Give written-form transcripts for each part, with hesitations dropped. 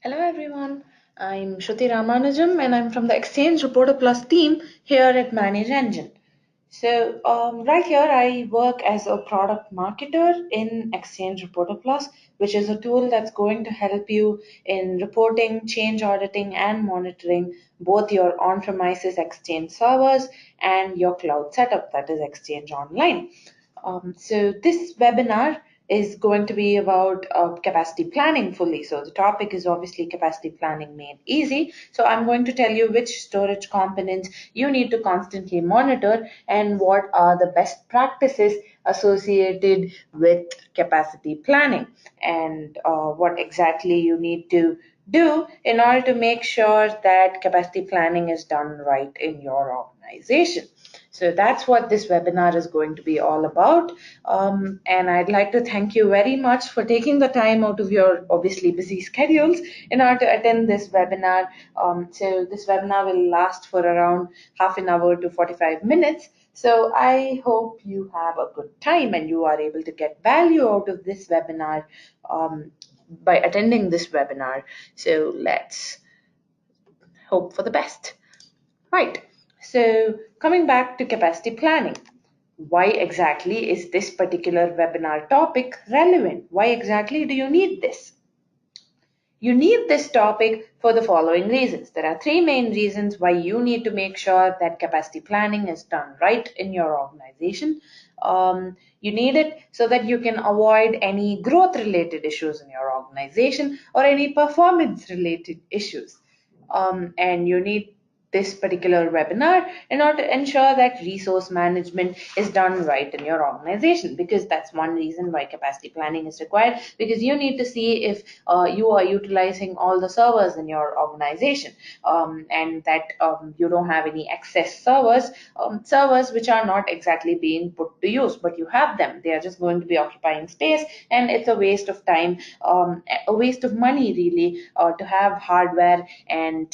Hello everyone, I'm Shruti Ramanujam and I'm from the Exchange Reporter Plus team here at Manage Engine. Right here I work as a product marketer in Exchange Reporter Plus, which is a tool that's going to help you in reporting, change auditing, and monitoring both your on-premises Exchange servers and your cloud setup, that is Exchange Online. So this webinar is going to be about capacity planning fully. So the topic is obviously capacity planning made easy. So I'm going to tell you which storage components you need to constantly monitor and what are the best practices associated with capacity planning and what exactly you need to do in order to make sure that capacity planning is done right in your organization. So that's what this webinar is going to be all about. And I'd like to thank you very much for taking the time out of your obviously busy schedules in order to attend this webinar. So this webinar will last for around half an hour to 45 minutes. So I hope you have a good time and you are able to get value out of this webinar by attending this webinar. So let's hope for the best. Right. So coming back to capacity planning, why exactly is this particular webinar topic relevant? Why exactly do you need this? You need this topic for the following reasons. There are three main reasons why you need to make sure that capacity planning is done right in your organization. You need it so that you can avoid any growth related issues in your organization or any performance related issues. And you need this particular webinar in order to ensure that resource management is done right in your organization, because that's one reason why capacity planning is required, because you need to see if you are utilizing all the servers in your organization, and that you don't have any excess servers which are not exactly being put to use, but you have them. They are just going to be occupying space, and it's a waste of time, a waste of money really, to have hardware and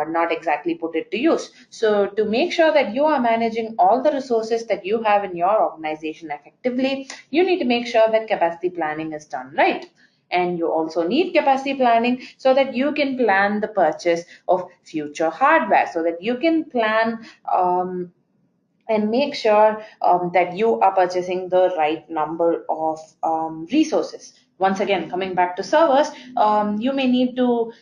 not exactly put it to use. So to make sure that you are managing all the resources that you have in your organization effectively, you need to make sure that capacity planning is done right. And you also need capacity planning so that you can plan the purchase of future hardware, so that you can plan and make sure that you are purchasing the right number of resources. Once again, coming back to servers, you may need to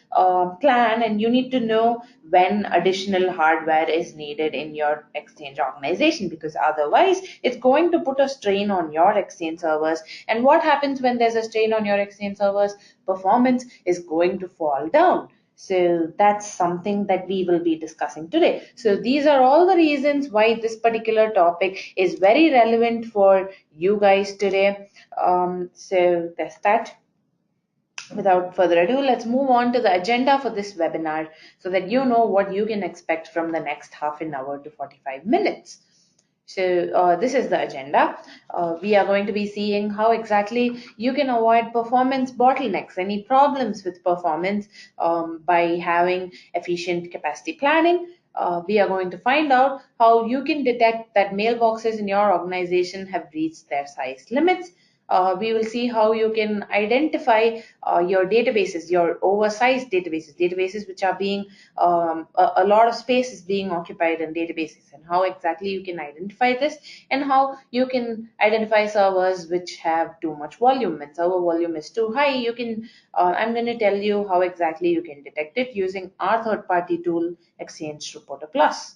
plan and you need to know when additional hardware is needed in your Exchange organization, because otherwise it's going to put a strain on your Exchange servers. And what happens when there's a strain on your Exchange servers? Performance is going to fall down. So that's something that we will be discussing today. So these are all the reasons why this particular topic is very relevant for you guys today. So that's that. Without further ado, let's move on to the agenda for this webinar so that you know what you can expect from the next half an hour to 45 minutes. So this is the agenda. We are going to be seeing how exactly you can avoid performance bottlenecks, any problems with performance, by having efficient capacity planning. We are going to find out how you can detect that mailboxes in your organization have reached their size limits. We will see how you can identify your databases, your oversized databases which are being a lot of space is being occupied in databases, and how exactly you can identify this, and how you can identify servers which have too much volume. When server volume is too high, you can I'm going to tell you how exactly you can detect it using our third-party tool, Exchange Reporter Plus.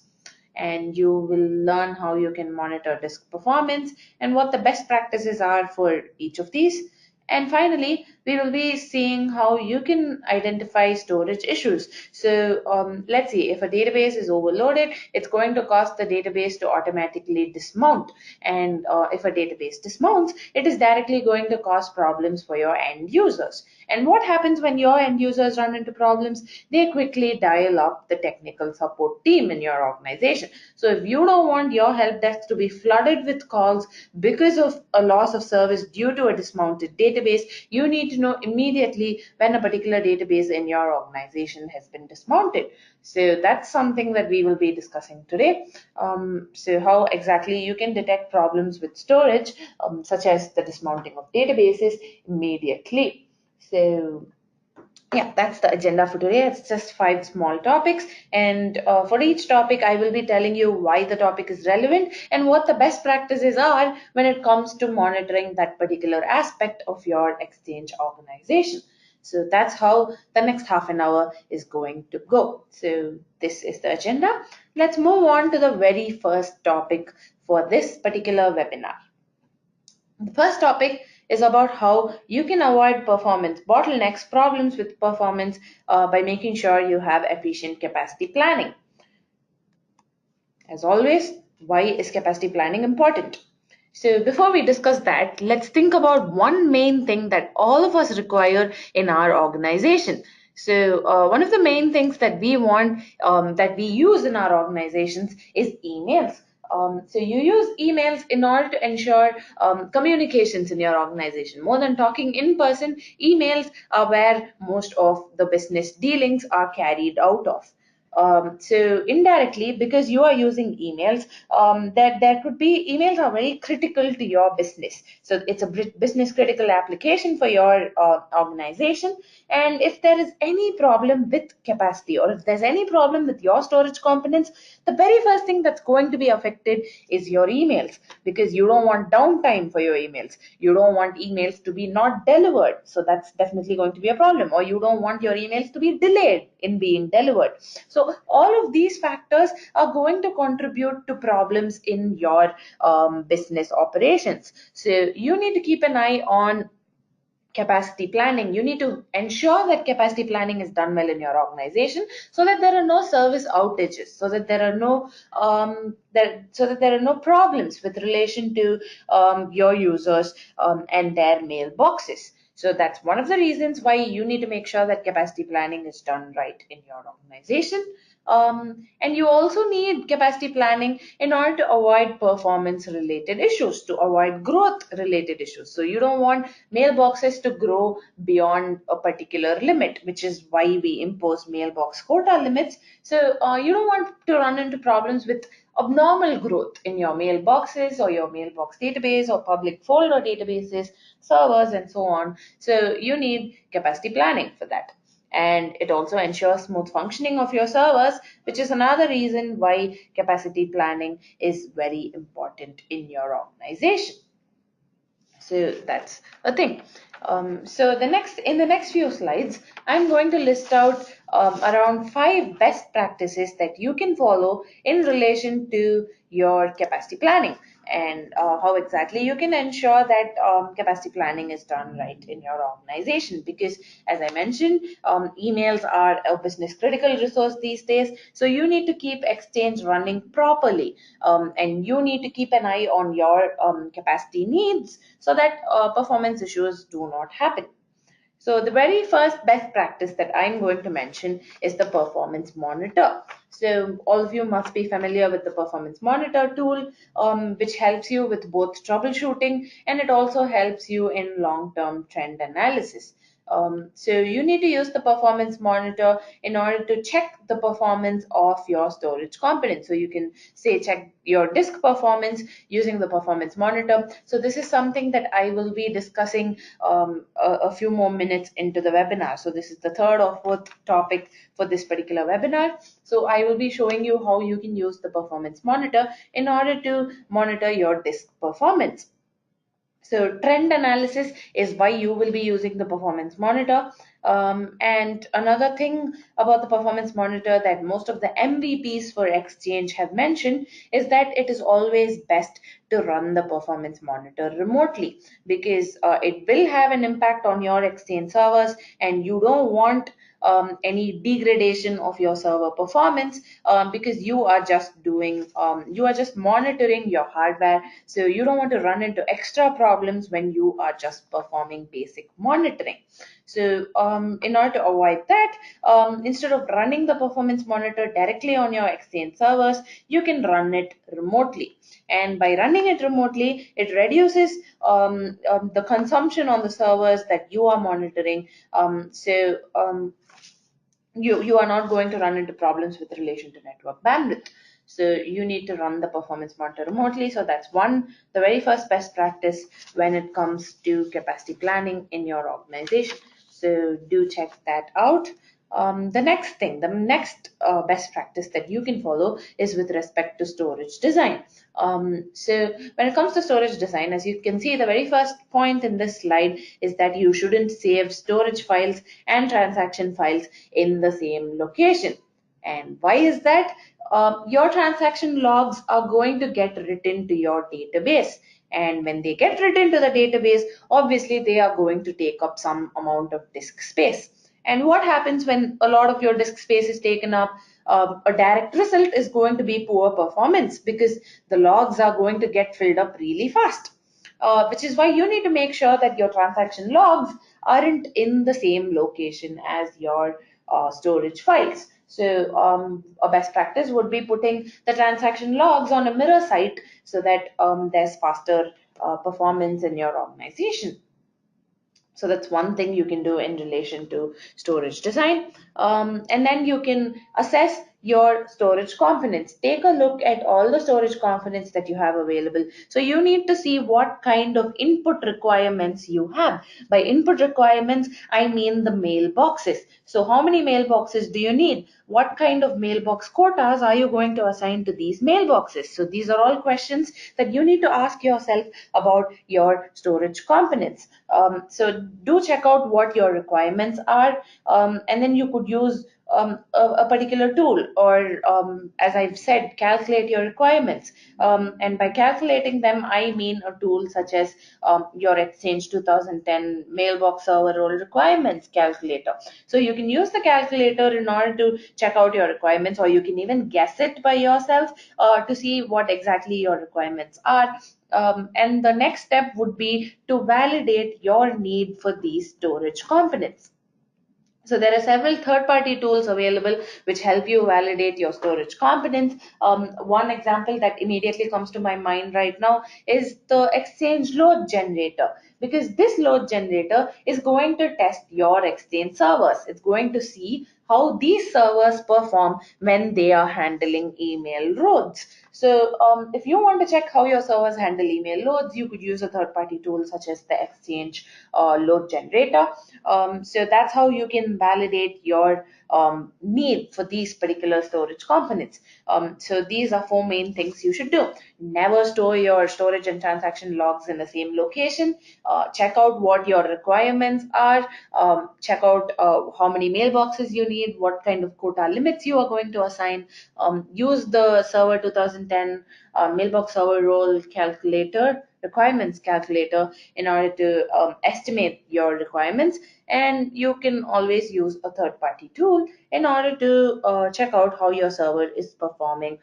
And you will learn how you can monitor disk performance and what the best practices are for each of these. And finally, we will be seeing how you can identify storage issues. So let's see, if a database is overloaded, it's going to cause the database to automatically dismount. And if a database dismounts, it is directly going to cause problems for your end users. And what happens when your end users run into problems? They quickly dial up the technical support team in your organization. So if you don't want your help desk to be flooded with calls because of a loss of service due to a dismounted database, you need to know immediately when a particular database in your organization has been dismounted. So that's something that we will be discussing today. So how exactly you can detect problems with storage, such as the dismounting of databases immediately. So Yeah, that's the agenda for today. It's just 5 small topics, and for each topic, I will be telling you why the topic is relevant and what the best practices are when it comes to monitoring that particular aspect of your exchange organization. So that's how the next half an hour is going to go. So this is the agenda. Let's move on to the very first topic for this particular webinar. The first topic is about how you can avoid performance bottlenecks, problems with performance by making sure you have efficient capacity planning. As always, why is capacity planning important? So before we discuss that, let's think about one main thing that all of us require in our organization. So one of the main things that we want, that we use in our organizations is emails. So you use emails in order to ensure communications in your organization. More than talking in person, emails are where most of the business dealings are carried out of. So indirectly, because you are using emails, that there could be emails are very critical to your business. So it's a business critical application for your organization. And if there is any problem with capacity, or if there's any problem with your storage components, the very first thing that's going to be affected is your emails, because you don't want downtime for your emails. You don't want emails to be not delivered. So that's definitely going to be a problem. Or you don't want your emails to be delayed in being delivered. So all of these factors are going to contribute to problems in your business operations. So you need to keep an eye on capacity planning. You need to ensure that capacity planning is done well in your organization, so that there are no service outages, so that there are no problems with relation to your users and their mailboxes. So that's one of the reasons why you need to make sure that capacity planning is done right in your organization. And you also need capacity planning in order to avoid performance related issues, to avoid growth related issues. So you don't want mailboxes to grow beyond a particular limit, which is why we impose mailbox quota limits. So you don't want to run into problems with abnormal growth in your mailboxes or your mailbox database or public folder databases, servers, and so on. So you need capacity planning for that. And it also ensures smooth functioning of your servers, which is another reason why capacity planning is very important in your organization. So that's a thing. So in the next few slides, I'm going to list out around 5 best practices that you can follow in relation to your capacity planning, and how exactly you can ensure that capacity planning is done right in your organization. Because as I mentioned, emails are a business critical resource these days. So you need to keep Exchange running properly, and you need to keep an eye on your capacity needs, so that performance issues do not happen. So the very first best practice that I'm going to mention is the performance monitor. So all of you must be familiar with the performance monitor tool, which helps you with both troubleshooting, and it also helps you in long-term trend analysis. So you need to use the performance monitor in order to check the performance of your storage component. So you can say check your disk performance using the performance monitor. So this is something that I will be discussing a few more minutes into the webinar. So this is the third or fourth topic for this particular webinar. So I will be showing you how you can use the performance monitor in order to monitor your disk performance. So trend analysis is why you will be using the performance monitor. And another thing about the performance monitor that most of the MVPs for Exchange have mentioned is that it is always best to run the performance monitor remotely, because it will have an impact on your Exchange servers, and you don't want any degradation of your server performance, because you are just monitoring your hardware. So you don't want to run into extra problems when you are just performing basic monitoring. So in order to avoid that, instead of running the performance monitor directly on your Exchange servers, you can run it remotely. And by running it remotely, it reduces the consumption on the servers that you are monitoring. You are not going to run into problems with relation to network bandwidth. So you need to run the performance monitor remotely. So that's the very first best practice when it comes to capacity planning in your organization. So do check that out. The next best practice that you can follow is with respect to storage design. So when it comes to storage design, as you can see, the very first point in this slide is that you shouldn't save storage files and transaction files in the same location. And why is that? Your transaction logs are going to get written to your database. And when they get written to the database, obviously they are going to take up some amount of disk space. And what happens when a lot of your disk space is taken up? A direct result is going to be poor performance because the logs are going to get filled up really fast. Which is why you need to make sure that your transaction logs aren't in the same location as your storage files. So a best practice would be putting the transaction logs on a mirror site so that there's faster performance in your organization. So that's one thing you can do in relation to storage design. And then you can assess your storage components. Take a look at all the storage components that you have available. So you need to see what kind of input requirements you have. By input requirements, I mean the mailboxes. So how many mailboxes do you need? What kind of mailbox quotas are you going to assign to these mailboxes? So these are all questions that you need to ask yourself about your storage components. So do check out what your requirements are, and then you could use a particular tool, or as I've said, calculate your requirements. And by calculating them, I mean a tool such as your Exchange 2010 mailbox server role requirements calculator. So you can use the calculator in order to check out your requirements, or you can even guess it by yourself to see what exactly your requirements are. And the next step would be to validate your need for these storage components. So there are several third-party tools available which help you validate your storage components. One example that immediately comes to my mind right now is the Exchange load generator, because this load generator is going to test your Exchange servers. It's going to see how these servers perform when they are handling email loads. So if you want to check how your servers handle email loads, you could use a third-party tool such as the Exchange load generator. So that's how you can validate your need for these particular storage components. So these are four main things you should do. Never store your storage and transaction logs in the same location. Check out what your requirements are. Check out how many mailboxes you need, what kind of quota limits you are going to assign. Use the Server 2010 mailbox server role calculator, requirements calculator, in order to estimate your requirements. And you can always use a third-party tool in order to check out how your server is performing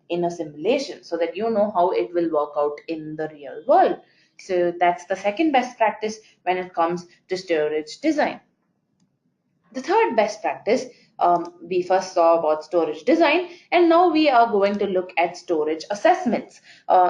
in a simulation, so that you know how it will work out in the real world. So that's the second best practice when it comes to storage design. The third best practice, we first saw about storage design, and now we are going to look at storage assessments.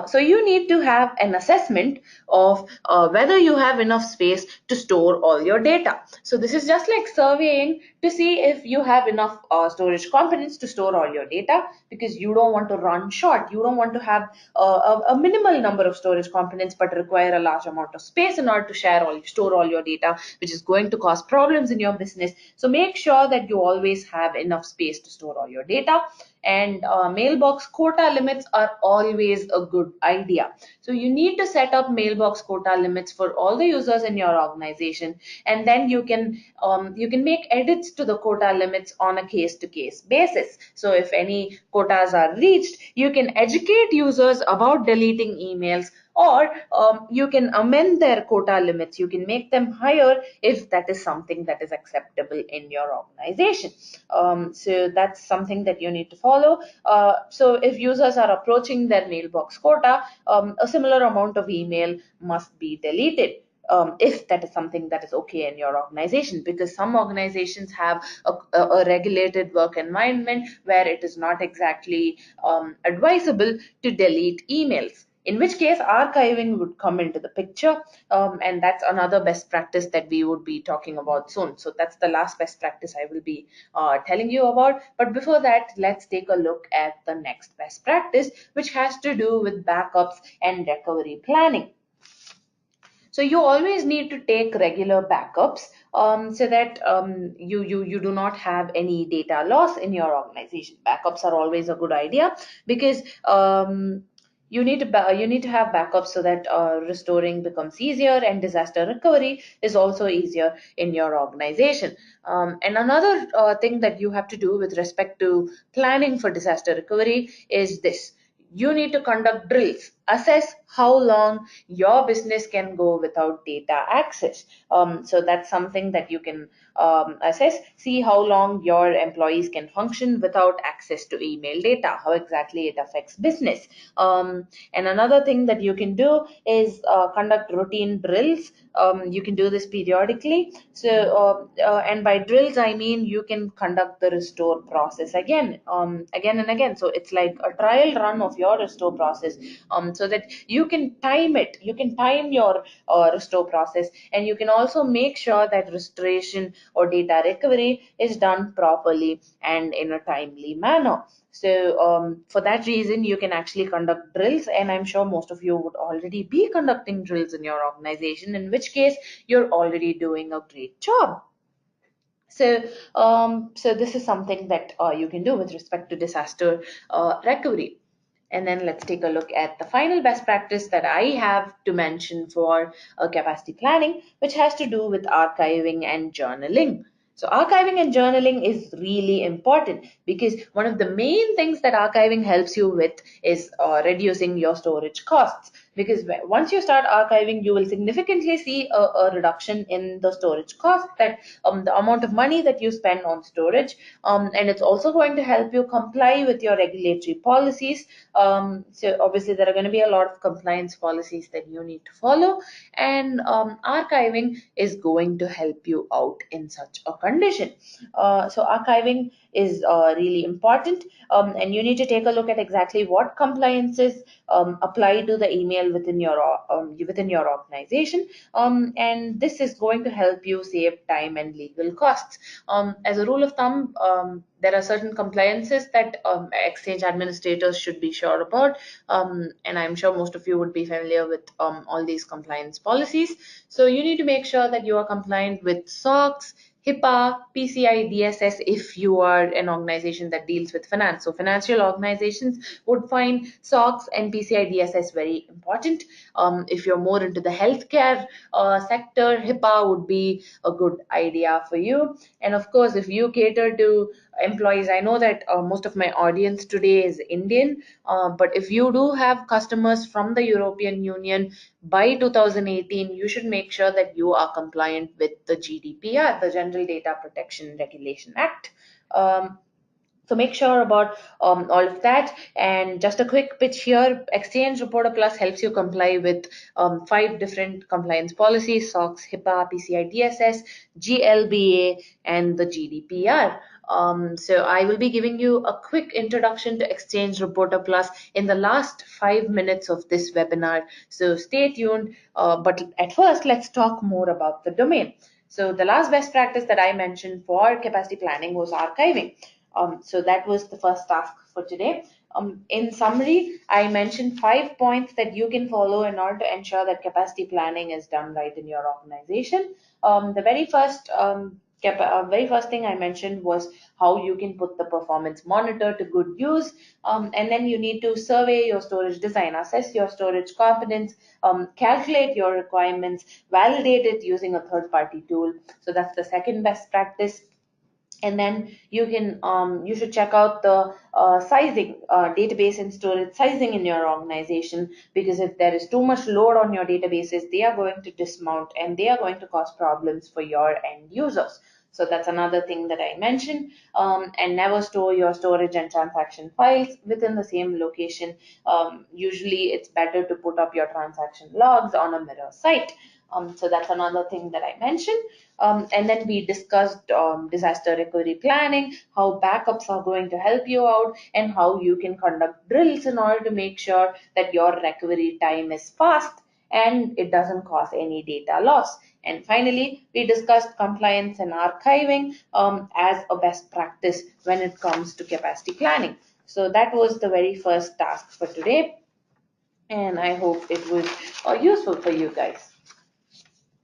So you need to have an assessment of whether you have enough space to store all your data. So this is just like surveying to see if you have enough storage components to store all your data, because you don't want to run short. You don't want to have a minimal number of storage components but require a large amount of space in order to store all your data, which is going to cause problems in your business. So make sure that you always have enough space to store all your data. And mailbox quota limits are always a good idea. So you need to set up mailbox quota limits for all the users in your organization, and then you can make edits to the quota limits on a case-to-case basis. So if any quotas are reached, you can educate users about deleting emails, or you can amend their quota limits. You can make them higher if that is something that is acceptable in your organization. So that's something that you need to follow. So if users are approaching their mailbox quota, a similar amount of email must be deleted. If that is something that is okay in your organization, because some organizations have a regulated work environment where it is not exactly advisable to delete emails, in which case archiving would come into the picture. And that's another best practice that we would be talking about soon. So that's the last best practice I will be telling you about. But before that, let's take a look at the next best practice, which has to do with backups and recovery planning. So you always need to take regular backups so that you do not have any data loss in your organization. Backups are always a good idea because you need to have backups so that restoring becomes easier, and disaster recovery is also easier in your organization. And another thing that you have to do with respect to planning for disaster recovery is this: you need to conduct drills, assess how long your business can go without data access. So that's something that you can assess. See how long your employees can function without access to email data, how exactly it affects business. And another thing that you can do is conduct routine drills. You can do this periodically. So, and by drills, I mean you can conduct the restore process again and again. So it's like a trial run of your restore process, so that you can time it. You can time your restore process, and you can also make sure that restoration or data recovery is done properly and in a timely manner. So for that reason, you can actually conduct drills, and I'm sure most of you would already be conducting drills in your organization, in which case you're already doing a great job. So, so this is something that you can do with respect to disaster recovery. And then let's take a look at the final best practice that I have to mention for capacity planning, which has to do with archiving and journaling. So archiving and journaling is really important because one of the main things that archiving helps you with is reducing your storage costs. Because once you start archiving, you will significantly see a reduction in the storage cost, that the amount of money that you spend on storage, and it's also going to help you comply with your regulatory policies. So obviously there are going to be a lot of compliance policies that you need to follow, and archiving is going to help you out in such a condition. So archiving is really important, and you need to take a look at exactly what compliances apply to the email within your organization, and this is going to help you save time and legal costs. As a rule of thumb, there are certain compliances that exchange administrators should be sure about, and I'm sure most of you would be familiar with all these compliance policies. So you need to make sure that you are compliant with SOX, HIPAA, PCI DSS if you are an organization that deals with finance. So financial organizations would find SOX and PCI DSS very important. If you're more into the healthcare sector, HIPAA would be a good idea for you. And of course, if you cater to employees, I know that most of my audience today is Indian, but if you do have customers from the European Union, by 2018, you should make sure that you are compliant with the GDPR, the General Data Protection Regulation Act. So make sure about all of that. And just a quick pitch here: Exchange Reporter Plus helps you comply with 5 different compliance policies: SOX, HIPAA, PCI DSS, GLBA, and the GDPR. So I will be giving you a quick introduction to Exchange Reporter Plus in the last 5 minutes of this webinar. So stay tuned. But at first, let's talk more about the domain. So the last best practice that I mentioned for capacity planning was archiving. So that was the first task for today. In summary, I mentioned 5 points that you can follow in order to ensure that capacity planning is done right in your organization. The very first thing I mentioned was how you can put the performance monitor to good use, and then you need to survey your storage design, assess your storage confidence, calculate your requirements, validate it using a third-party tool. So that's the second best practice. And then you should check out the sizing, database and storage sizing in your organization, because if there is too much load on your databases, they are going to dismount and they are going to cause problems for your end users. So that's another thing that I mentioned. And never store your storage and transaction files within the same location. Usually it's better to put up your transaction logs on a mirror site. So that's another thing that I mentioned. And then we discussed disaster recovery planning, how backups are going to help you out, and how you can conduct drills in order to make sure that your recovery time is fast and it doesn't cause any data loss. And finally, we discussed compliance and archiving as a best practice when it comes to capacity planning. So that was the very first task for today, and I hope it was useful for you guys.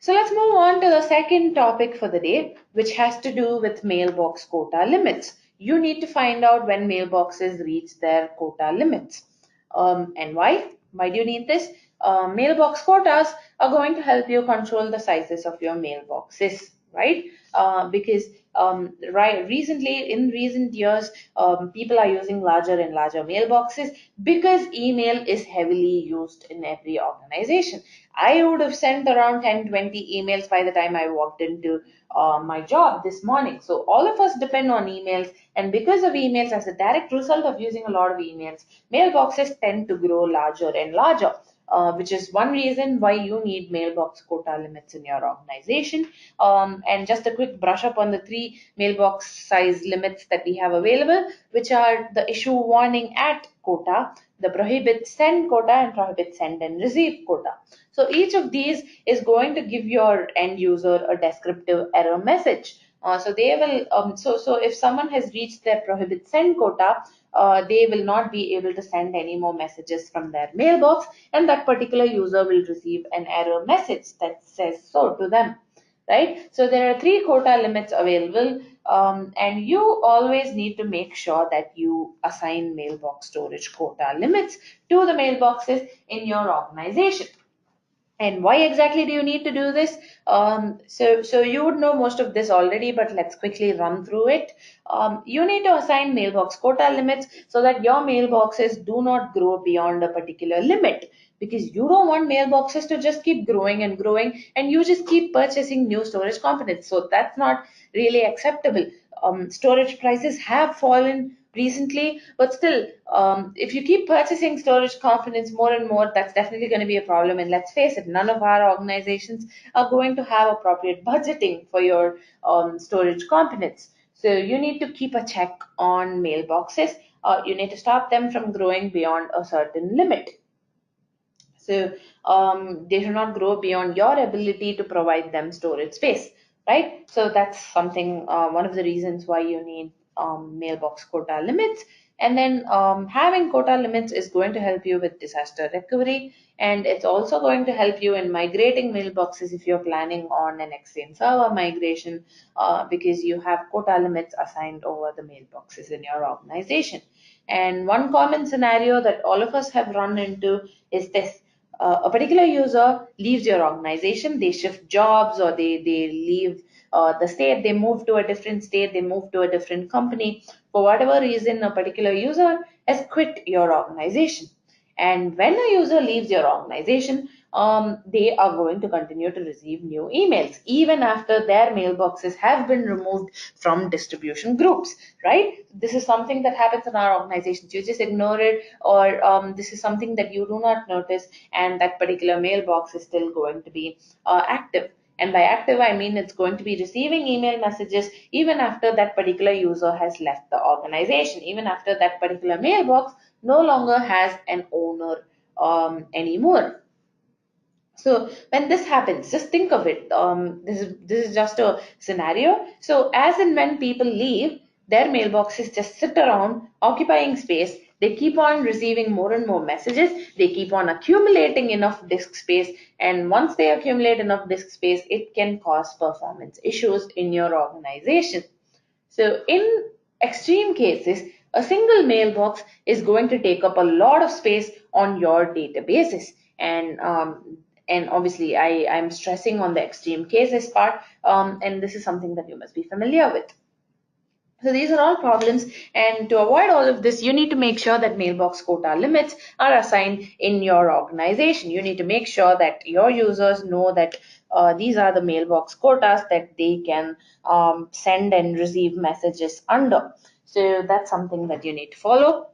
So let's move on to the second topic for the day, which has to do with mailbox quota limits. You need to find out when mailboxes reach their quota limits. And why? Why do you need this? Mailbox quotas are going to help you control the sizes of your mailboxes, right? Because recently, in recent years, people are using larger and larger mailboxes because email is heavily used in every organization. I would have sent around 10, 20 emails by the time I walked into my job this morning. So all of us depend on emails, and because of emails, as a direct result of using a lot of emails, mailboxes tend to grow larger and larger. Which is one reason why you need mailbox quota limits in your organization. And just a quick brush up on the three mailbox size limits that we have available, which are the issue warning at quota, the prohibit send quota, and prohibit send and receive quota. So each of these is going to give your end user a descriptive error message. So they will so if someone has reached their prohibit send quota, they will not be able to send any more messages from their mailbox, and that particular user will receive an error message that says so to them, right? So there are three quota limits available, and you always need to make sure that you assign mailbox storage quota limits to the mailboxes in your organization. And why exactly do you need to do this? So you would know most of this already, but let's quickly run through it. You need to assign mailbox quota limits so that your mailboxes do not grow beyond a particular limit, because you don't want mailboxes to just keep growing and growing and you just keep purchasing new storage components. So that's not really acceptable. Storage prices have fallen recently, but still, if you keep purchasing storage components more and more, that's definitely going to be a problem. And let's face it, none of our organizations are going to have appropriate budgeting for your storage components. So you need to keep a check on mailboxes. You need to stop them from growing beyond a certain limit. So they should not grow beyond your ability to provide them storage space, right? So that's something, one of the reasons why you need mailbox quota limits. And then having quota limits is going to help you with disaster recovery, and it's also going to help you in migrating mailboxes if you're planning on an Exchange server migration, because you have quota limits assigned over the mailboxes in your organization. And one common scenario that all of us have run into is this. A particular user leaves your organization, they shift jobs, or they leave the state, they move to a different state, they move to a different company. For whatever reason, a particular user has quit your organization. And when a user leaves your organization, they are going to continue to receive new emails even after their mailboxes have been removed from distribution groups, right? This is something that happens in our organizations. You just ignore it, or this is something that you do not notice, and that particular mailbox is still going to be active. And by active, I mean it's going to be receiving email messages even after that particular user has left the organization, even after that particular mailbox no longer has an owner anymore. So when this happens, just think of it. This is just a scenario. So as and when people leave, their mailboxes just sit around occupying space. They keep on receiving more and more messages. They keep on accumulating enough disk space, and once they accumulate enough disk space, it can cause performance issues in your organization. So in extreme cases, a single mailbox is going to take up a lot of space on your databases. And obviously I'm stressing on the extreme cases part, and this is something that you must be familiar with. So these are all problems, and to avoid all of this, you need to make sure that mailbox quota limits are assigned in your organization. You need to make sure that your users know that these are the mailbox quotas that they can send and receive messages under. So that's something that you need to follow.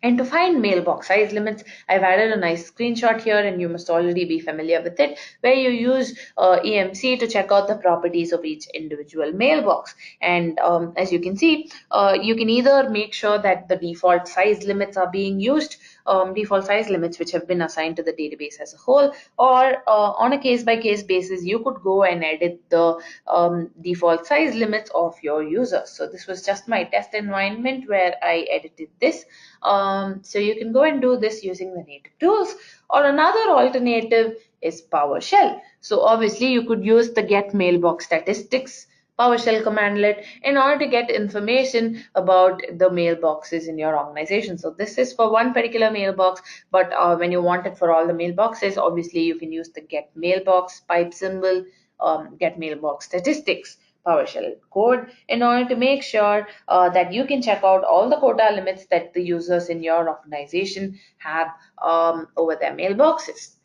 And to find mailbox size limits, I've added a nice screenshot here, and you must already be familiar with it, where you use EMC to check out the properties of each individual mailbox. And as you can see, you can either make sure that the default size limits are being used, default size limits which have been assigned to the database as a whole, or on a case-by-case basis, you could go and edit the default size limits of your users. So this was just my test environment where I edited this. So you can go and do this using the native tools, or another alternative is PowerShell. So obviously you could use the get mailbox statistics PowerShell commandlet in order to get information about the mailboxes in your organization. So this is for one particular mailbox, but when you want it for all the mailboxes, obviously you can use the get mailbox pipe symbol, get mailbox statistics PowerShell code in order to make sure that you can check out all the quota limits that the users in your organization have over their mailboxes.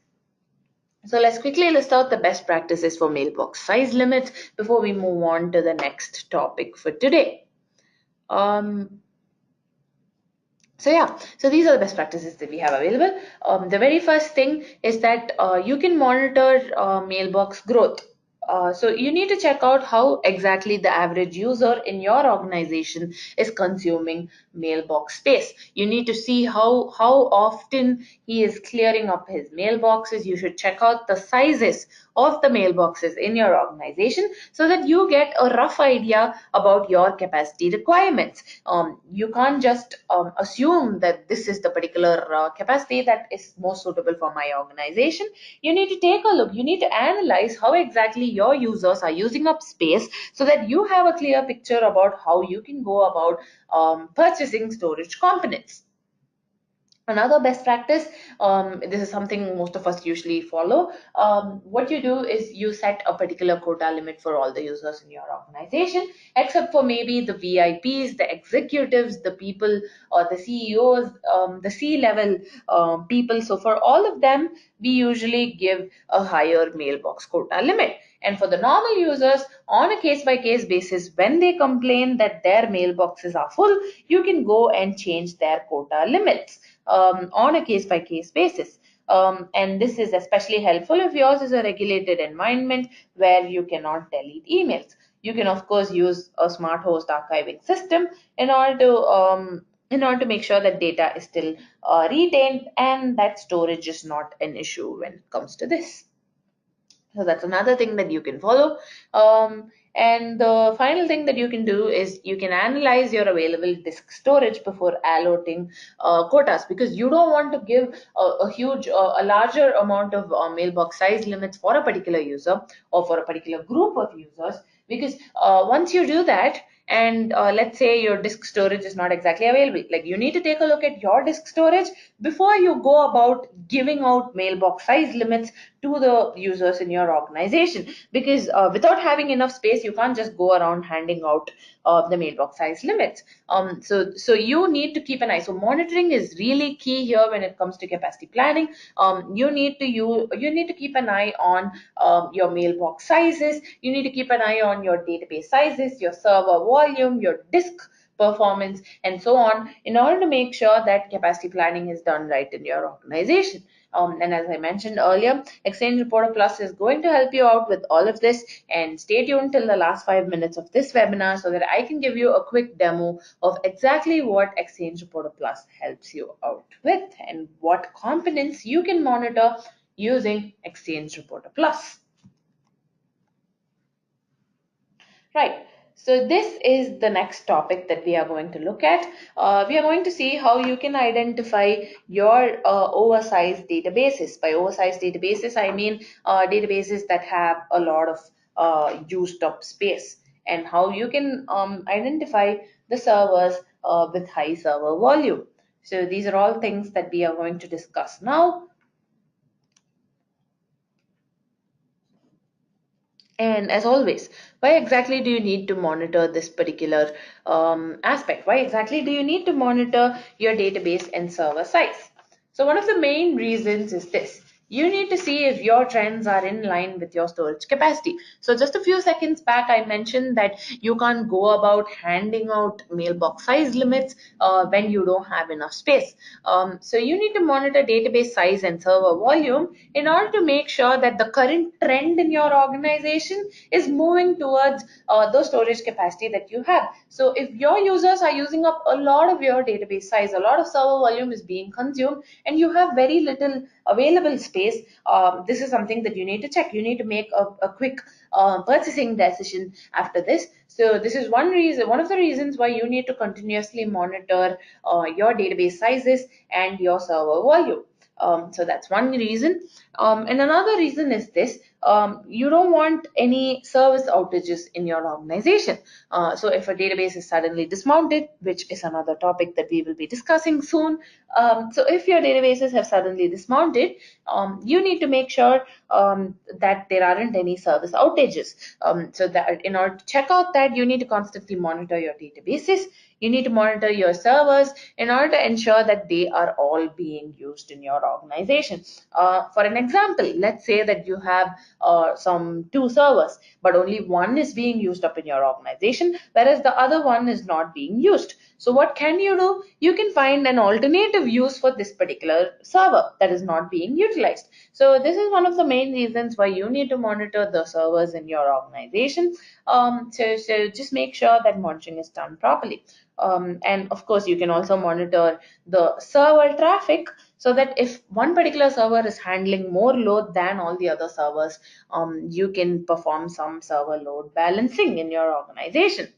So let's quickly list out the best practices for mailbox size limits before we move on to the next topic for today. Um, so these are the best practices that we have available. The very first thing is that you can monitor mailbox growth. So you need to check out how exactly the average user in your organization is consuming mailbox space. You need to see how often he is clearing up his mailboxes. You should check out the sizes of the mailboxes in your organization so that you get a rough idea about your capacity requirements. You can't just assume that this is the particular capacity that is most suitable for my organization. You need to take a look. You need to analyze how exactly your users are using up space so that you have a clear picture about how you can go about purchasing storage components. Another best practice, this is something most of us usually follow. What you do is you set a particular quota limit for all the users in your organization, except for maybe the VIPs, the executives, the people, or the CEOs, the C-level people. So for all of them, we usually give a higher mailbox quota limit. And for the normal users, on a case-by-case basis, when they complain that their mailboxes are full, you can go and change their quota limits on a case-by-case basis. And this is especially helpful if yours is a regulated environment where you cannot delete emails. You can, of course, use a smart host archiving system in order to make sure that data is still retained and that storage is not an issue when it comes to this. So that's another thing that you can follow. And the final thing that you can do is you can analyze your available disk storage before allocating quotas, because you don't want to give a larger amount of mailbox size limits for a particular user or for a particular group of users. Because once you do that, and let's say your disk storage is not exactly available, like you need to take a look at your disk storage before you go about giving out mailbox size limits to the users in your organization, because without having enough space you can't just go around handing out the mailbox size limits. So you need to keep an eye. So monitoring is really key here when it comes to capacity planning. You need to keep an eye on your mailbox sizes. You need to keep an eye on your database sizes, your server volume, your disk performance, and so on, in order to make sure that capacity planning is done right in your organization. And as I mentioned earlier, Exchange Reporter Plus is going to help you out with all of this. And stay tuned till the last 5 minutes of this webinar so that I can give you a quick demo of exactly what Exchange Reporter Plus helps you out with and what components you can monitor using Exchange Reporter Plus. Right. So this is the next topic that we are going to look at. We are going to see how you can identify your oversized databases. By oversized databases, I mean databases that have a lot of used up space, and how you can identify the servers with high server volume. So these are all things that we are going to discuss now. And as always, why exactly do you need to monitor this particular aspect? Why exactly do you need to monitor your database and server size? So one of the main reasons is this. you need to see if your trends are in line with your storage capacity. So just a few seconds back, I mentioned that you can't go about handing out mailbox size limits when you don't have enough space. So you need to monitor database size and server volume in order to make sure that the current trend in your organization is moving towards the storage capacity that you have. So if your users are using up a lot of your database size, a lot of server volume is being consumed, and you have very little available space, this is something that you need to check. You need to make a quick purchasing decision after this. So this is one of the reasons why you need to continuously monitor your database sizes and your server volume. So that's one reason. And another reason is this: you don't want any service outages in your organization. So if a database is suddenly dismounted, which is another topic that we will be discussing soon, so if your databases have suddenly dismounted, you need to make sure that there aren't any service outages. So that in order to check out that, you need to constantly monitor your databases. You need to monitor your servers in order to ensure that they are all being used in your organization. For an example, let's say that you have some two servers, but only one is being used up in your organization, whereas the other one is not being used. So what can you do? You can find an alternative use for this particular server that is not being utilized. So this is one of the main reasons why you need to monitor the servers in your organization. So just make sure that monitoring is done properly. And of course, you can also monitor the server traffic, so that if one particular server is handling more load than all the other servers, you can perform some server load balancing in your organization.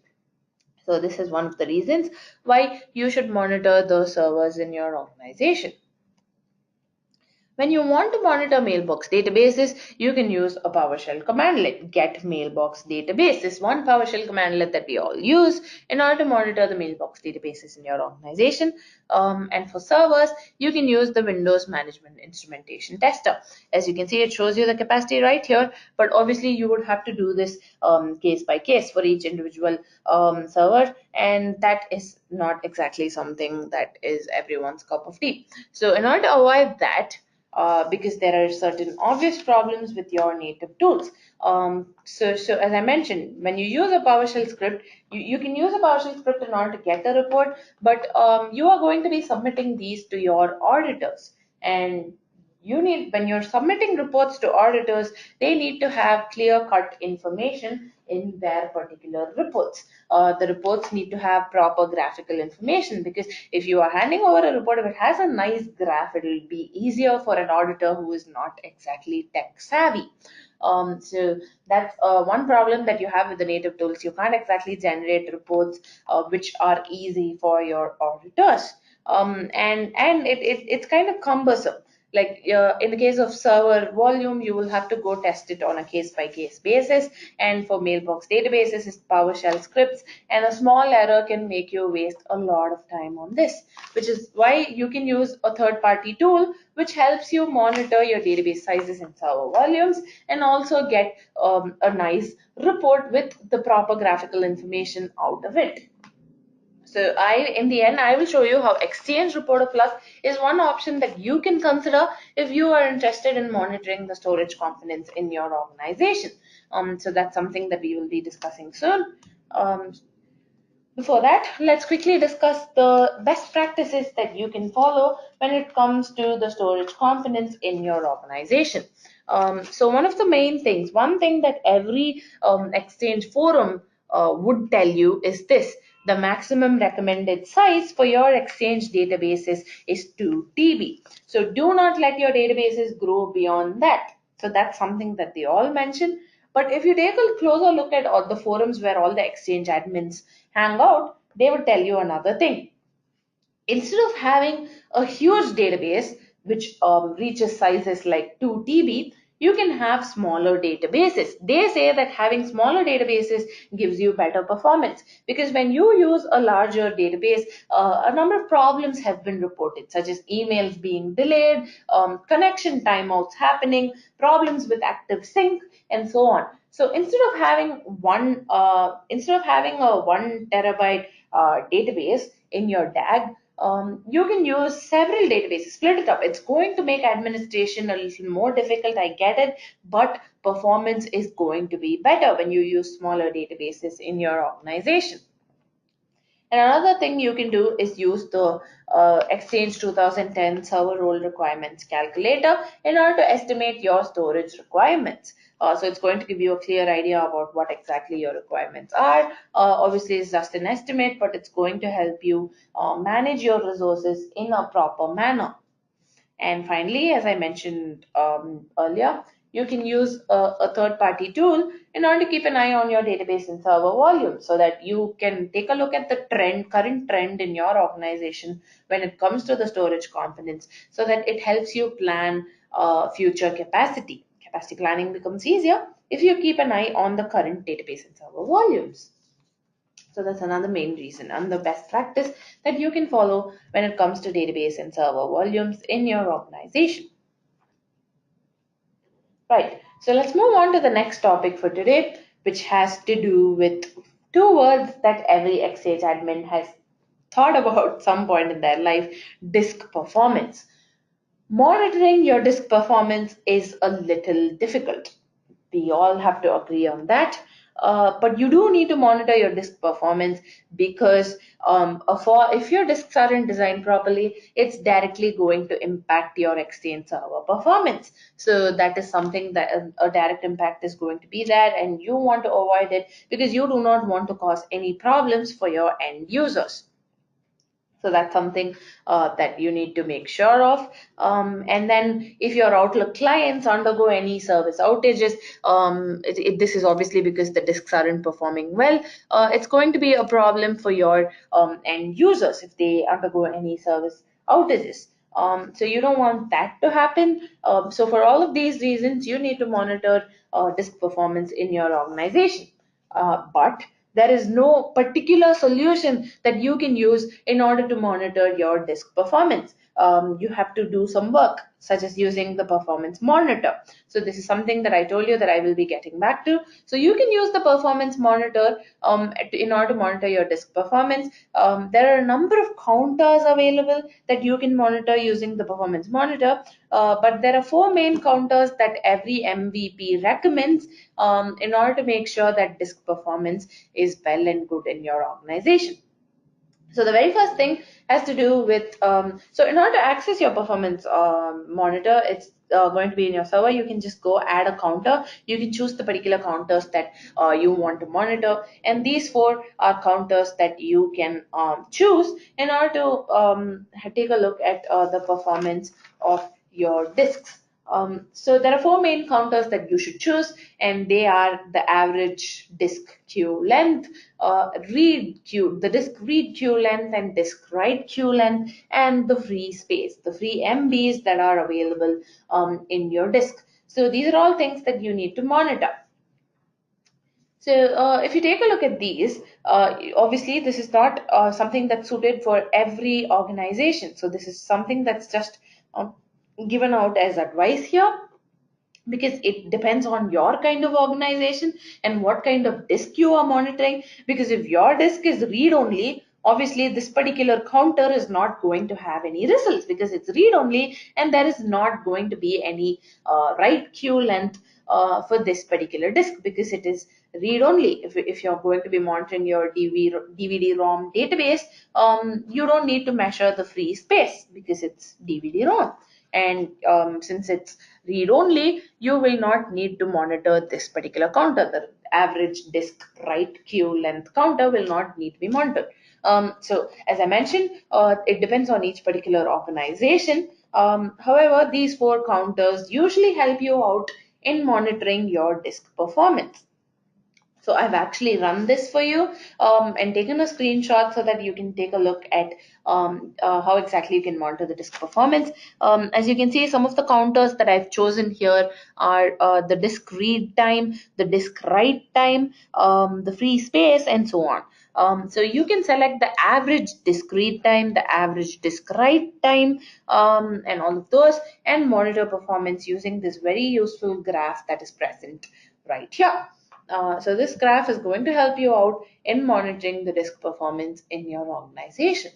So this is one of the reasons why you should monitor the servers in your organization. When you want to monitor mailbox databases, you can use a PowerShell commandlet. Get mailbox database is one PowerShell commandlet that we all use in order to monitor the mailbox databases in your organization. And for servers, you can use the Windows Management Instrumentation Tester. As you can see, it shows you the capacity right here, but obviously you would have to do this case by case for each individual server, and that is not exactly something that is everyone's cup of tea. So in order to avoid that, because there are certain obvious problems with your native tools. So as I mentioned, when you use a PowerShell script, you can use a PowerShell script in order to get a report, but you are going to be submitting these to your auditors. And when you're submitting reports to auditors, they need to have clear-cut information in their particular reports. The reports need to have proper graphical information, because if you are handing over a report, if it has a nice graph, it will be easier for an auditor who is not exactly tech savvy. So that's one problem that you have with the native tools. You can't exactly generate reports which are easy for your auditors. And it's kind of cumbersome. Like in the case of server volume, you will have to go test it on a case-by-case basis. And for mailbox databases, it's PowerShell scripts, and a small error can make you waste a lot of time on this, which is why you can use a third-party tool which helps you monitor your database sizes and server volumes, and also get a nice report with the proper graphical information out of it. So in the end, I will show you how Exchange Reporter Plus is one option that you can consider if you are interested in monitoring the storage components in your organization. So that's something that we will be discussing soon. Um, Before that, let's quickly discuss the best practices that you can follow when it comes to the storage components in your organization. So one thing that every Exchange forum would tell you is this: the maximum recommended size for your Exchange databases is 2 TB. So do not let your databases grow beyond that. So that's something that they all mention. But if you take a closer look at all the forums where all the Exchange admins hang out, they would tell you another thing. Instead of having a huge database which reaches sizes like 2 TB, you can have smaller databases. They say that having smaller databases gives you better performance, because when you use a larger database, a number of problems have been reported, such as emails being delayed, connection timeouts happening, problems with active sync, and so on. So instead of having a 1 terabyte database in your DAG, you can use several databases, split it up. It's going to make administration a little more difficult, I get it, but performance is going to be better when you use smaller databases in your organization. And another thing you can do is use the Exchange 2010 server role requirements calculator in order to estimate your storage requirements. So it's going to give you a clear idea about what exactly your requirements are. Obviously, it's just an estimate, but it's going to help you manage your resources in a proper manner. And finally, as I mentioned earlier, you can use a third-party tool in order to keep an eye on your database and server volume so that you can take a look at the current trend in your organization when it comes to the storage components so that it helps you plan future capacity. Capacity planning becomes easier if you keep an eye on the current database and server volumes. So that's another main reason and the best practice that you can follow when it comes to database and server volumes in your organization. Right, so let's move on to the next topic for today, which has to do with two words that every Exchange admin has thought about some point in their life: disk performance. Monitoring your disk performance is a little difficult. We all have to agree on that. But you do need to monitor your disk performance because if your disks aren't designed properly, it's directly going to impact your Exchange server performance. So that is something that a direct impact is going to be there, and you want to avoid it because you do not want to cause any problems for your end users. So that's something that you need to make sure of. And then if your Outlook clients undergo any service outages, this is obviously because the disks aren't performing well. It's going to be a problem for your end users if they undergo any service outages. So you don't want that to happen. So for all of these reasons, you need to monitor disk performance in your organization. But there is no particular solution that you can use in order to monitor your disk performance. You have to do some work, such as using the performance monitor. So this is something that I told you that I will be getting back to. So you can use the performance monitor in order to monitor your disk performance. There are a number of counters available that you can monitor using the performance monitor, but there are four main counters that every MVP recommends in order to make sure that disk performance is well and good in your organization. So the very first thing has to do with, so in order to access your performance monitor, it's going to be in your server. You can just go add a counter. You can choose the particular counters that you want to monitor. And these four are counters that you can choose in order to take a look at the performance of your disks. So there are four main counters that you should choose, and they are the average disk queue length, the disk read queue length and disk write queue length, and the free space, the free MBs that are available in your disk. So these are all things that you need to monitor. So if you take a look at these, obviously this is not something that's suited for every organization. So this is something that's just given out as advice here, because it depends on your kind of organization and what kind of disk you are monitoring. Because if your disk is read only, obviously this particular counter is not going to have any results because it's read only, and there is not going to be any write queue length for this particular disk because it is read only. If you're going to be monitoring your DVD-ROM database, you don't need to measure the free space because it's DVD-ROM. And since it's read only, you will not need to monitor this particular counter. The average disk write queue length counter will not need to be monitored. So as I mentioned, it depends on each particular organization. However, these four counters usually help you out in monitoring your disk performance. So I've actually run this for you and taken a screenshot so that you can take a look at how exactly you can monitor the disk performance. As you can see, some of the counters that I've chosen here are the disk read time, the disk write time, the free space, and so on. So you can select the average disk read time, the average disk write time, and all of those, and monitor performance using this very useful graph that is present right here. So this graph is going to help you out in monitoring the disk performance in your organization.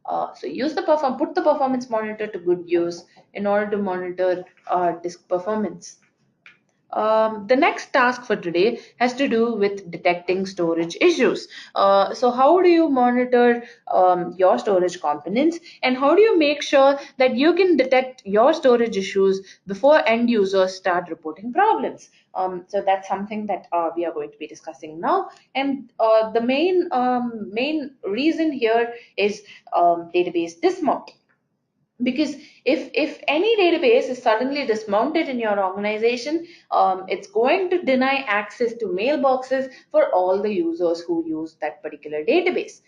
So put the performance monitor to good use in order to monitor disk performance. The next task for today has to do with detecting storage issues. So how do you monitor your storage components, and how do you make sure that you can detect your storage issues before end users start reporting problems? So that's something that we are going to be discussing now. And the main reason here is database dismount. Because if any database is suddenly dismounted in your organization, it's going to deny access to mailboxes for all the users who use that particular database.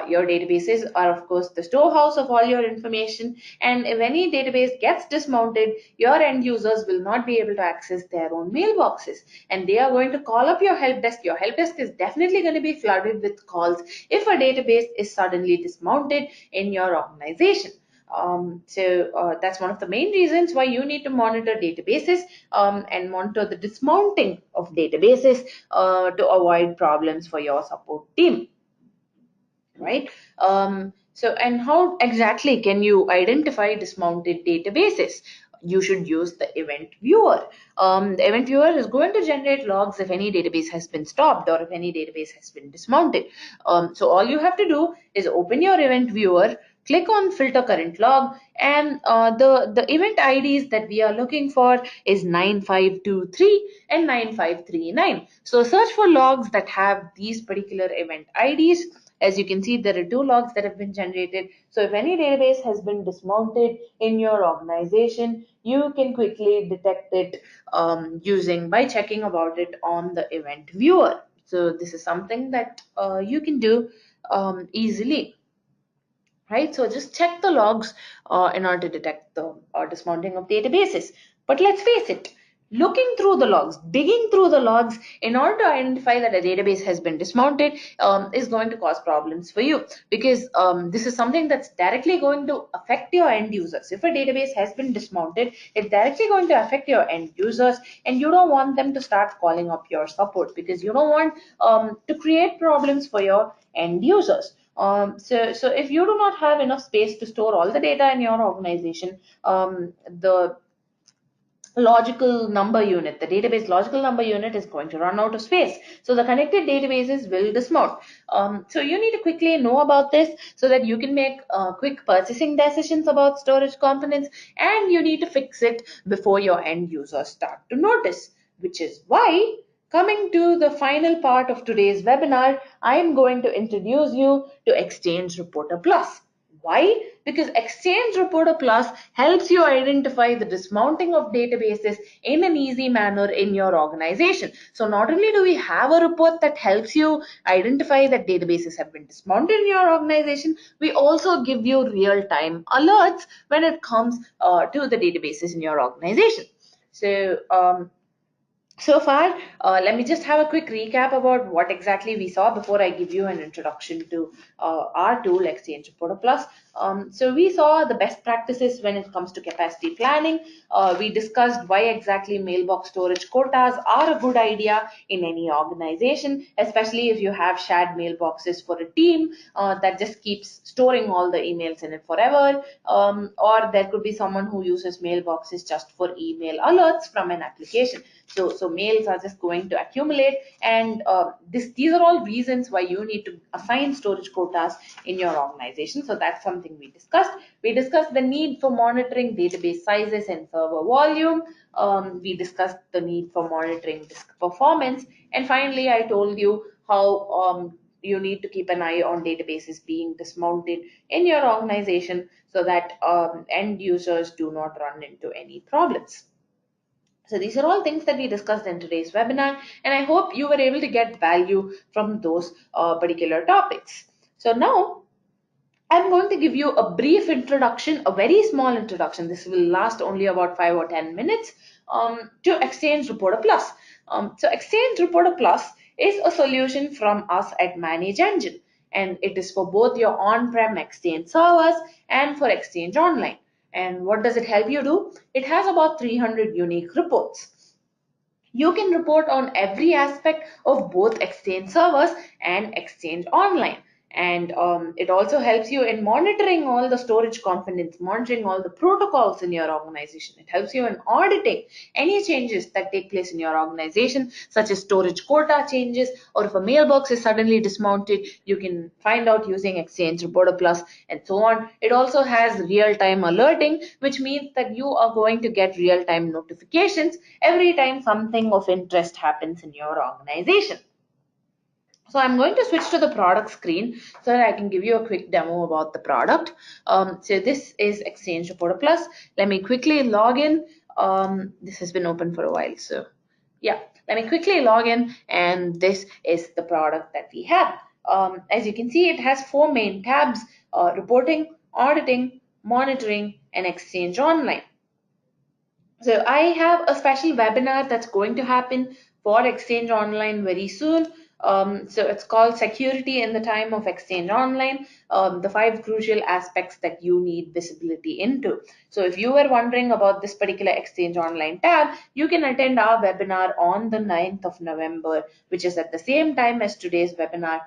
Your databases are, of course, the storehouse of all your information, and if any database gets dismounted, your end users will not be able to access their own mailboxes, and they are going to call up your help desk. Your help desk is definitely going to be flooded with calls if a database is suddenly dismounted in your organization. That's one of the main reasons why you need to monitor databases and monitor the dismounting of databases to avoid problems for your support team, right? And how exactly can you identify dismounted databases? You should use the event viewer. The event viewer is going to generate logs if any database has been stopped or if any database has been dismounted. So all you have to do is open your event viewer, click on filter current log, and the event IDs that we are looking for is 9523 and 9539. So search for logs that have these particular event IDs. As you can see, there are two logs that have been generated. So if any database has been dismounted in your organization, you can quickly detect it by checking about it on the event viewer. So this is something that you can do easily, right? So just check the logs in order to detect the dismounting of databases. But let's face it, looking through the logs, digging through the logs in order to identify that a database has been dismounted is going to cause problems for you, because this is something that's directly going to affect your end users. If a database has been dismounted, it's directly going to affect your end users, and you don't want them to start calling up your support, because you don't want to create problems for your end users. So if you do not have enough space to store all the data in your organization, the logical number unit, the database logical number unit is going to run out of space. So the connected databases will dismount. So you need to quickly know about this so that you can make quick purchasing decisions about storage components, and you need to fix it before your end users start to notice, which is why, coming to the final part of today's webinar, I am going to introduce you to Exchange Reporter Plus. Why? Because Exchange Reporter Plus helps you identify the dismounting of databases in an easy manner in your organization. So not only do we have a report that helps you identify that databases have been dismounted in your organization, we also give you real-time alerts when it comes to the databases in your organization. So far, let me just have a quick recap about what exactly we saw before I give you an introduction to our tool, Exchange Reporter Plus. So we saw the best practices when it comes to capacity planning. We discussed why exactly mailbox storage quotas are a good idea in any organization, especially if you have shared mailboxes for a team that just keeps storing all the emails in it forever, or there could be someone who uses mailboxes just for email alerts from an application. So mails are just going to accumulate, and these are all reasons why you need to assign storage quotas in your organization. So that's something we discussed. We discussed the need for monitoring database sizes and server volume. We discussed the need for monitoring disk performance, and finally I told you how you need to keep an eye on databases being dismounted in your organization so that end users do not run into any problems. So these are all things that we discussed in today's webinar, and I hope you were able to get value from those particular topics. So now I'm going to give you a brief introduction, a very small introduction. This will last only about 5 or 10 minutes to Exchange Reporter Plus. So Exchange Reporter Plus is a solution from us at Manage Engine, and it is for both your on-prem Exchange servers and for Exchange Online. And what does it help you do? It has about 300 unique reports. You can report on every aspect of both Exchange servers and Exchange Online. And it also helps you in monitoring all the storage confidence, monitoring all the protocols in your organization. It helps you in auditing any changes that take place in your organization, such as storage quota changes, or if a mailbox is suddenly dismounted, you can find out using Exchange Reporter Plus and so on. It also has real-time alerting, which means that you are going to get real-time notifications every time something of interest happens in your organization. So I'm going to switch to the product screen so that I can give you a quick demo about the product. So this is Exchange Reporter Plus. Let me quickly log in. This has been open for a while, so yeah. Let me quickly log in, and this is the product that we have. As you can see, it has four main tabs: reporting, auditing, monitoring, and Exchange Online. So I have a special webinar that's going to happen for Exchange Online very soon. So it's called Security in the Time of Exchange Online, the 5 crucial aspects that you need visibility into. So if you were wondering about this particular Exchange Online tab, you can attend our webinar on the 9th of November, which is at the same time as today's webinar.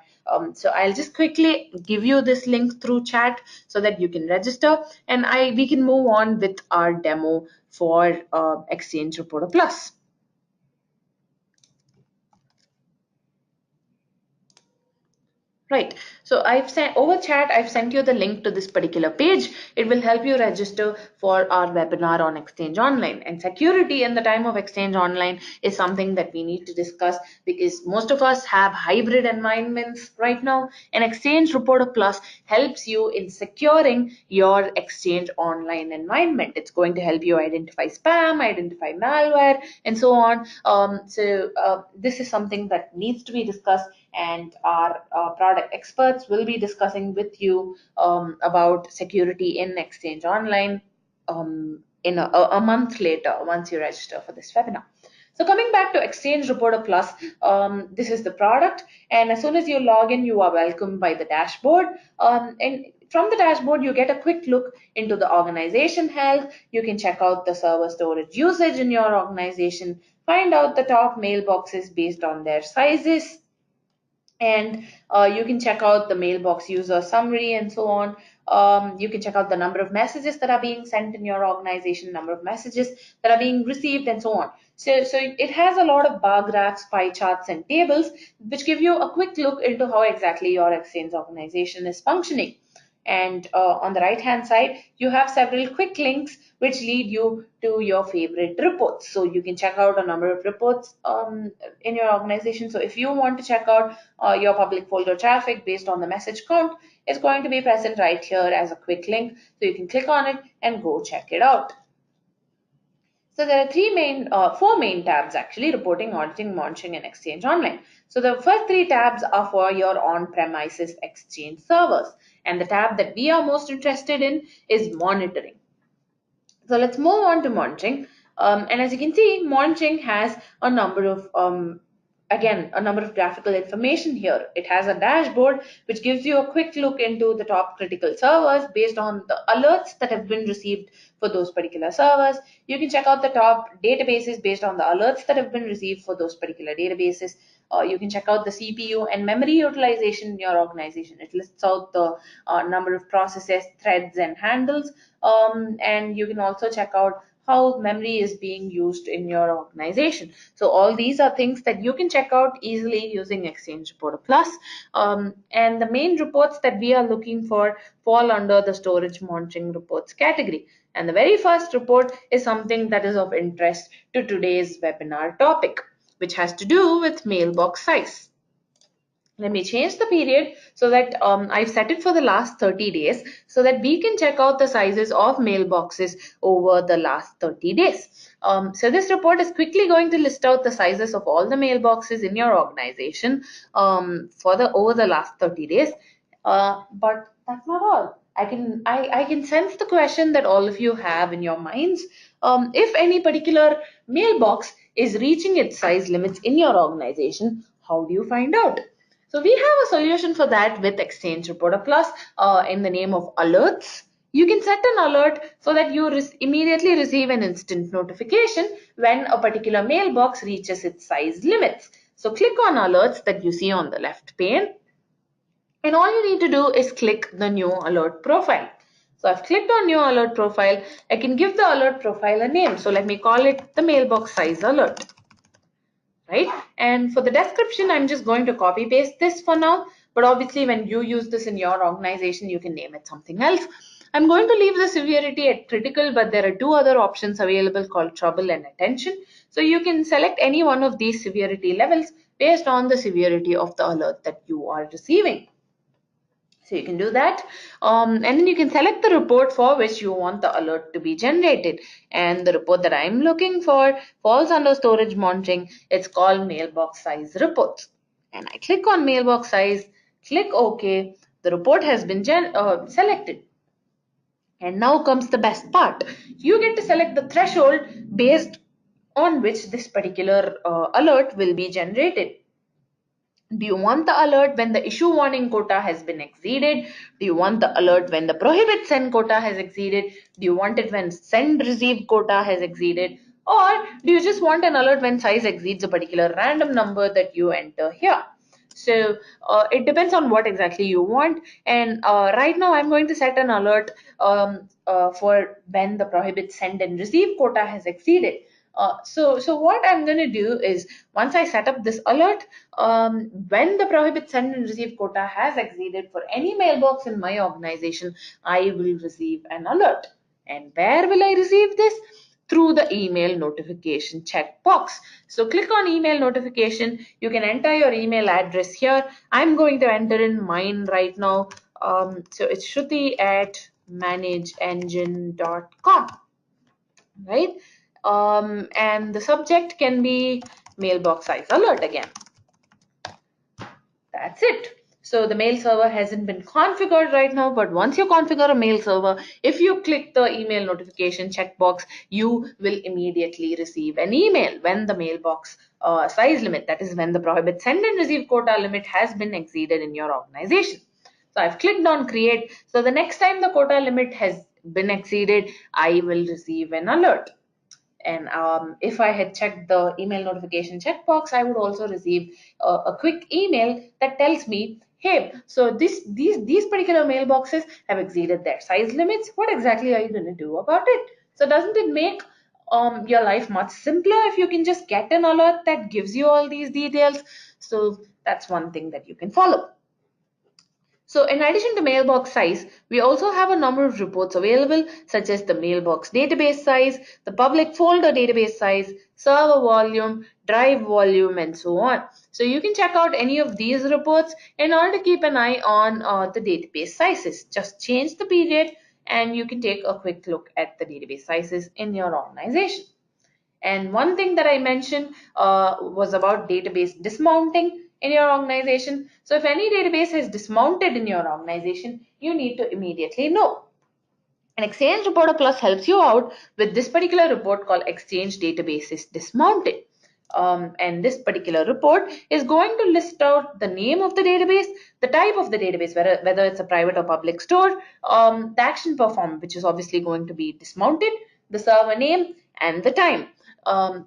So I'll just quickly give you this link through chat so that you can register, and we can move on with our demo for Exchange Reporter Plus. Right. So I've sent over chat, I've sent you the link to this particular page. It will help you register for our webinar on Exchange Online. And security in the time of Exchange Online is something that we need to discuss, because most of us have hybrid environments right now. And Exchange Reporter Plus helps you in securing your Exchange Online environment. It's going to help you identify spam, identify malware, and so on. This is something that needs to be discussed, and our product experts will be discussing with you about security in Exchange Online in a month later once you register for this webinar. So coming back to Exchange Reporter Plus, this is the product, and as soon as you log in, you are welcomed by the dashboard. And from the dashboard, you get a quick look into the organization health. You can check out the server storage usage in your organization, find out the top mailboxes based on their sizes, and you can check out the mailbox user summary and so on. You can check out the number of messages that are being sent in your organization, number of messages that are being received, and so on. So it has a lot of bar graphs, pie charts, and tables, which give you a quick look into how exactly your Exchange organization is functioning. And on the right hand side, you have several quick links which lead you to your favorite reports. So you can check out a number of reports in your organization. So if you want to check out your public folder traffic based on the message count, it's going to be present right here as a quick link. So you can click on it and go check it out. So there are four main tabs actually: reporting, auditing, monitoring, and Exchange Online. So the first three tabs are for your on-premises Exchange servers. And the tab that we are most interested in is monitoring. So let's move on to monitoring. And as you can see, monitoring has a number of a number of graphical information here. It has a dashboard which gives you a quick look into the top critical servers based on the alerts that have been received for those particular servers. You can check out the top databases based on the alerts that have been received for those particular databases. You can check out the CPU and memory utilization in your organization. It lists out the number of processes, threads, and handles. And you can also check out how memory is being used in your organization. So all these are things that you can check out easily using Exchange Reporter Plus. And the main reports that we are looking for fall under the storage monitoring reports category. And the very first report is something that is of interest to today's webinar topic, which has to do with mailbox size. Let me change the period so that I've set it for the last 30 days so that we can check out the sizes of mailboxes over the last 30 days. So this report is quickly going to list out the sizes of all the mailboxes in your organization over the last 30 days. But that's not all. I can sense the question that all of you have in your minds. If any particular mailbox is reaching its size limits in your organization, how do you find out? So we have a solution for that with Exchange Reporter Plus in the name of alerts. You can set an alert so that you immediately receive an instant notification when a particular mailbox reaches its size limits. So click on alerts that you see on the left pane. And all you need to do is click the new alert profile. So I've clicked on new alert profile. I can give the alert profile a name. So let me call it the mailbox size alert, right? And for the description, I'm just going to copy paste this for now. But obviously when you use this in your organization, you can name it something else. I'm going to leave the severity at critical, but there are two other options available called trouble and attention. So you can select any one of these severity levels based on the severity of the alert that you are receiving. So you can do that, and then you can select the report for which you want the alert to be generated. And the report that I'm looking for falls under storage monitoring. It's called mailbox size reports. And I click on mailbox size, click OK. The report has been selected. And now comes the best part. You get to select the threshold based on which this particular alert will be generated. Do you want the alert when the issue warning quota has been exceeded? Do you want the alert when the prohibit send quota has exceeded? Do you want it when send receive quota has exceeded? Or do you just want an alert when size exceeds a particular random number that you enter here? So it depends on what exactly you want. And right now I'm going to set an alert for when the prohibit send and receive quota has exceeded. So what I'm going to do is once I set up this alert, when the prohibit send and receive quota has exceeded for any mailbox in my organization, I will receive an alert. And where will I receive this? Through the email notification checkbox. So click on email notification. You can enter your email address here. I'm going to enter in mine right now. So it's Shruti at manageengine.com, right? And the subject can be mailbox size alert again. That's it. So the mail server hasn't been configured right now, but once you configure a mail server, if you click the email notification checkbox, you will immediately receive an email when the mailbox size limit, that is when the prohibit send and receive quota limit has been exceeded in your organization. So I've clicked on create. So the next time the quota limit has been exceeded, I will receive an alert. And if I had checked the email notification checkbox, I would also receive a quick email that tells me, hey, so these particular mailboxes have exceeded their size limits. What exactly are you going to do about it? So doesn't it make your life much simpler if you can just get an alert that gives you all these details? So that's one thing that you can follow. So in addition to mailbox size, we also have a number of reports available, such as the mailbox database size, the public folder database size, server volume, drive volume, and so on. So you can check out any of these reports in order to keep an eye on the database sizes. Just change the period and you can take a quick look at the database sizes in your organization. And one thing that I mentioned was about database dismounting in your organization. So if any database is dismounted in your organization, you need to immediately know. And Exchange Reporter Plus helps you out with this particular report called Exchange Databases Dismounted. And this particular report is going to list out the name of the database, the type of the database, whether it's a private or public store, the action performed, which is obviously going to be dismounted, the server name, and the time.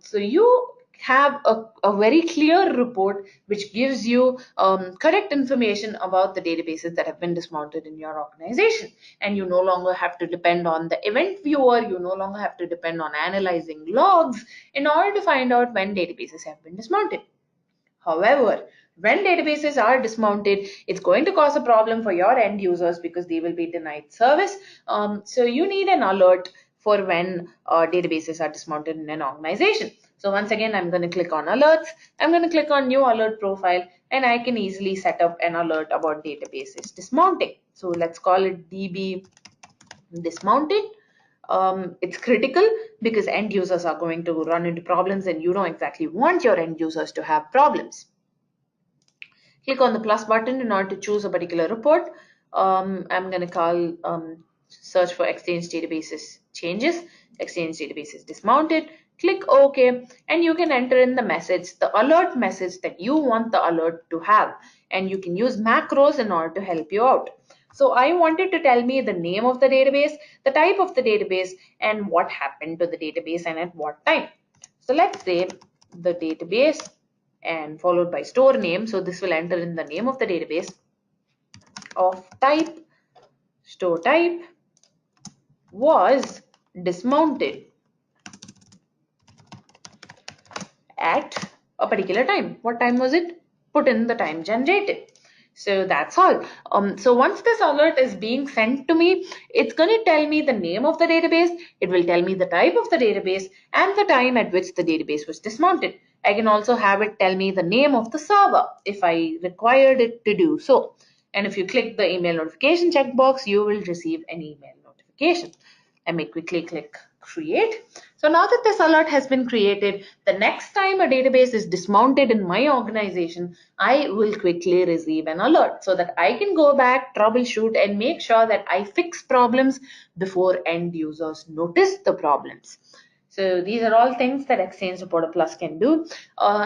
So you have a very clear report which gives you correct information about the databases that have been dismounted in your organization. And you no longer have to depend on the event viewer, you no longer have to depend on analyzing logs in order to find out when databases have been dismounted. However, when databases are dismounted, it's going to cause a problem for your end users because they will be denied service. So you need an alert for when databases are dismounted in an organization. So once again, I'm going to click on alerts. I'm going to click on new alert profile and I can easily set up an alert about databases dismounting. So let's call it DB dismounted. It's critical because end users are going to run into problems and you don't exactly want your end users to have problems. Click on the plus button in order to choose a particular report. I'm going to call search for Exchange databases changes, Exchange databases dismounted. Click OK and you can enter in the message, the alert message that you want the alert to have, and you can use macros in order to help you out. So I wanted to tell me the name of the database, the type of the database, and what happened to the database and at what time. So let's say the database and followed by store name. So this will enter in the name of the database. of type, store type, was dismounted at a particular time. What time was it? Put in the time generated. So that's all. So once this alert is being sent to me, it's going to tell me the name of the database, it will tell me the type of the database and the time at which the database was dismounted. I can also have it tell me the name of the server if I required it to do so. And if you click the email notification checkbox, you will receive an email notification. Let me quickly click create. So now that this alert has been created, the next time a database is dismounted in my organization, I will quickly receive an alert so that I can go back, troubleshoot, and make sure that I fix problems before end users notice the problems. So these are all things that Exchange Reporter Plus can do.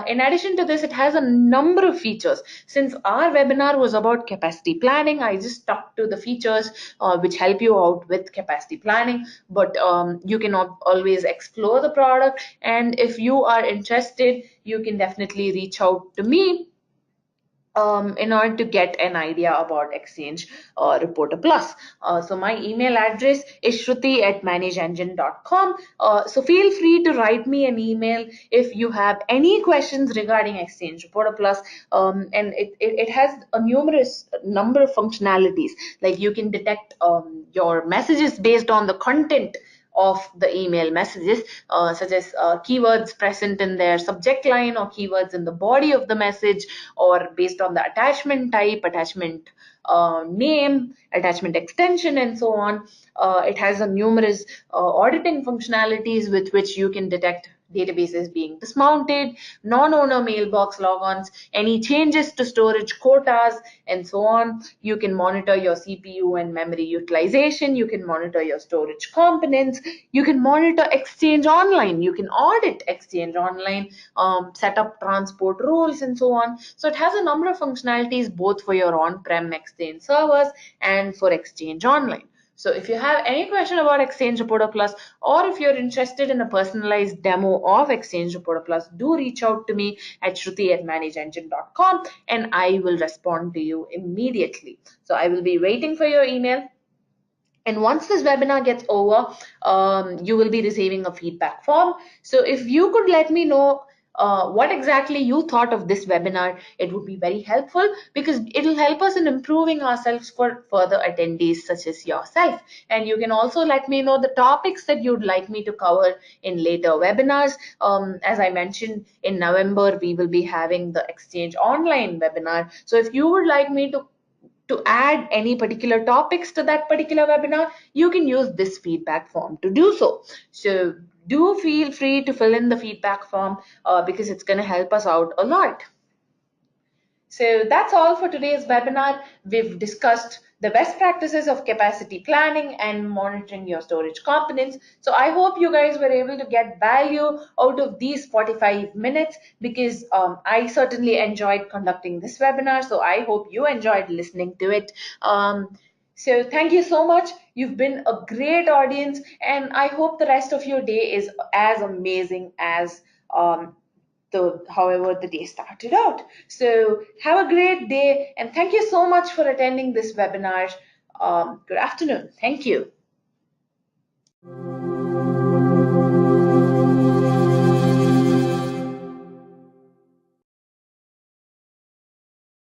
In addition to this, it has a number of features. Since our webinar was about capacity planning, I just stuck to the features which help you out with capacity planning. But you can always explore the product. And if you are interested, you can definitely reach out to me in order to get an idea about Exchange Reporter Plus. So my email address is shruti@manageengine.com. So feel free to write me an email if you have any questions regarding Exchange Reporter Plus. And it has a numerous number of functionalities, like you can detect your messages based on the content of the email messages, such as keywords present in their subject line or keywords in the body of the message, or based on the attachment type, attachment name, attachment extension, and so on. It has a numerous auditing functionalities with which you can detect databases being dismounted, non-owner mailbox logons, any changes to storage quotas, and so on. You can monitor your CPU and memory utilization. You can monitor your storage components. You can monitor Exchange Online. You can audit Exchange Online, set up transport rules, and so on. So it has a number of functionalities both for your on-prem Exchange servers and for Exchange Online. So if you have any question about Exchange Reporter Plus, or if you're interested in a personalized demo of Exchange Reporter Plus, do reach out to me at shruti@manageengine.com and I will respond to you immediately. So I will be waiting for your email. And once this webinar gets over, you will be receiving a feedback form. So if you could let me know what exactly you thought of this webinar, it would be very helpful, because it will help us in improving ourselves for further attendees such as yourself. And you can also let me know the topics that you'd like me to cover in later webinars. As I mentioned, in November, we will be having the Exchange Online webinar. So if you would like me to add any particular topics to that particular webinar, you can use this feedback form to do so. So do feel free to fill in the feedback form because it's going to help us out a lot. So that's all for today's webinar. We've discussed the best practices of capacity planning and monitoring your storage components. So I hope you guys were able to get value out of these 45 minutes, because I certainly enjoyed conducting this webinar. So I hope you enjoyed listening to it. So thank you so much. You've been a great audience, and I hope the rest of your day is as amazing as however the day started out. So have a great day, and thank you so much for attending this webinar. Good afternoon. Thank you.